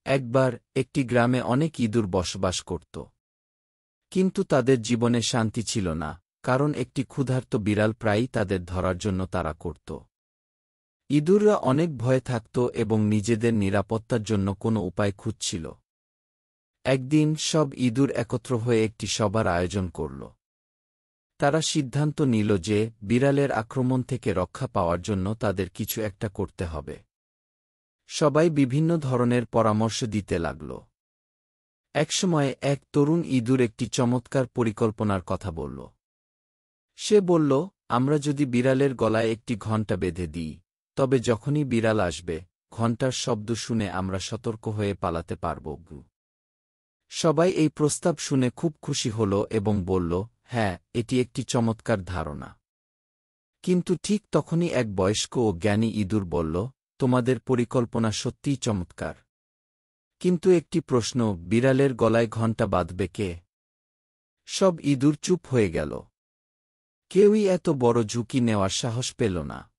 একবার একটি গ্রামে অনেক ইঁদুর বসবাস করত। কিন্তু তাদের জীবনে শান্তি ছিল না, কারণ একটি ক্ষুধার্ত বিড়াল প্রায়ই তাদের ধরার জন্য তাড়া করত। ইঁদুররা অনেক ভয়ে থাকত এবং নিজেদের নিরাপত্তার জন্য কোনো উপায় খুঁজছিল। একদিন সব ইঁদুর একত্র হয়ে একটি সভার আয়োজন করল। তারা সিদ্ধান্ত নিল যে বিড়ালের আক্রমণ থেকে রক্ষা পাওয়ার জন্য তাদের কিছু একটা করতে হবে। সবাই বিভিন্ন ধরনের পরামর্শ দিতে লাগল। একসময় এক তরুণ ইঁদুর একটি চমৎকার পরিকল্পনার কথা বলল। সে বলল, আমরা যদি বিড়ালের গলায় একটি ঘণ্টা বেঁধে দিই, তবে যখনই বিড়াল আসবে, ঘণ্টার শব্দ শুনে আমরা সতর্ক হয়ে পালাতে পারব। সবাই এই প্রস্তাব শুনে খুব খুশি হল এবং বলল, হ্যাঁ, এটি একটি চমৎকার ধারণা। কিন্তু ঠিক তখনই এক বয়স্ক ও জ্ঞানী ইঁদুর বলল, তোমাদের পরিকল্পনা সত্যিই চমৎকার। কিন্তু একটি প্রশ্ন, বিড়ালের গলায় ঘণ্টা বাঁধবে কে? সব ইঁদুর চুপ হয়ে গেল। কেউই এত বড় ঝুঁকি নেওয়ার সাহস পেল না।